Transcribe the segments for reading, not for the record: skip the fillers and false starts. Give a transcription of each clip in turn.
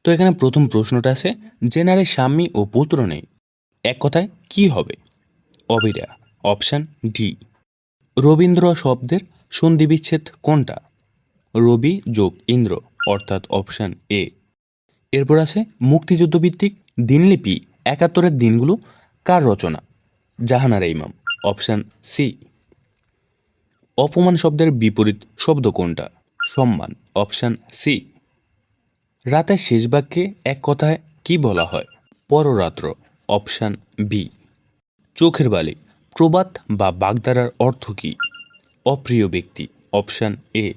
তো এখানে প্রথম প্রশ্নটা আছে, যে নারীর স্বামী ও পুত্র নেই, এক কথায় কি হবে? অবিরা। Option D. রবীন্দ্র শব্দের সন্ধিবিচ্ছেদ কোনটা? রবি যোগ ইন্দ্র, অর্থাৎ অপশান এ। এরপর আছে মুক্তিযুদ্ধভিত্তিক দিনলিপি ৭১-এর দিনগুলো কার রচনা? জাহানারা ইমাম, অপশান সি। অপমান শব্দের বিপরীত শব্দ কোনটা? সম্মান, অপশান সি। রাতের শেষ বাক্যে এক কথায় কি বলা হয়? পররাত্র, অপশান বি। চোখের বালি প্রবাদ বা বাগধারার অর্থ কী? অপ্রিয় ব্যক্তি, অপশান এ।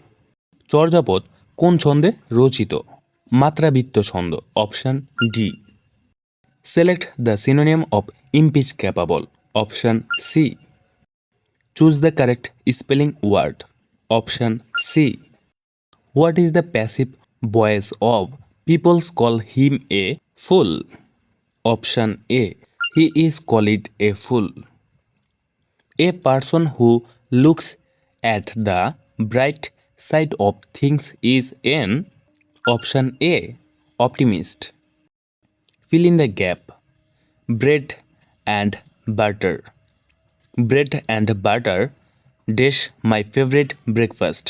চর্যাপদ কোন ছন্দে রচিত? মাত্রাবৃত্ত ছন্দ, option D. Select the synonym of impeccable, option C. Choose the correct spelling word, option C. What is the passive voice of peoples call him a fool? Option A, he is called a fool. A person who looks at the bright side of things is an? Option A, optimist. Fill in the gap. Bread and butter. Bread and butter dash my favourite breakfast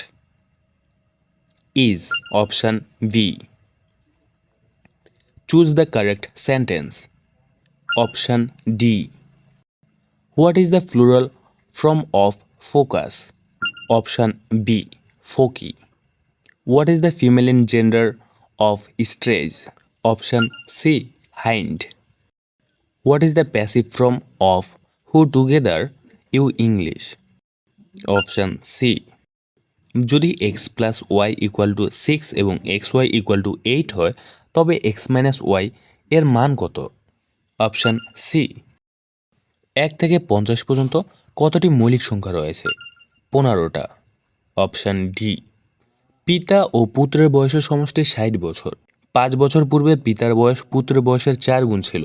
is, option B. Choose the correct sentence, option D. What is the plural form of focus? Option B, foci. What is the feminine gender of stretch? Option C, hind. What is the passive form of who together you English? Option C. যদি x plus Y equals to 6 এবং xy equal to 8 হয়, তবে x minus Y এর মান কত? Option C. 1 থেকে 50 পর্যন্ত কতটি মৌলিক সংখ্যা রয়েছে? 15টা। Option D. পিতা ও পুত্রের বয়সের সমষ্টি 60 বছর। 5 বছর পূর্বে পিতার বয়স পুত্রের বয়সের 4 গুণ ছিল।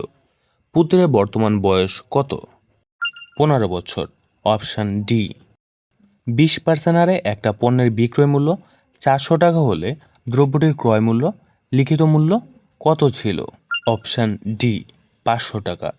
পুত্রের বর্তমান বয়স কত? 15 বছর। Option D. 20% হারে একটা পণ্যের বিক্রয় মূল্য 400 টাকা হলে দ্রব্যটির ক্রয় মূল্য লিখিত মূল্য কত ছিল? অপশান ডি, 500 টাকা।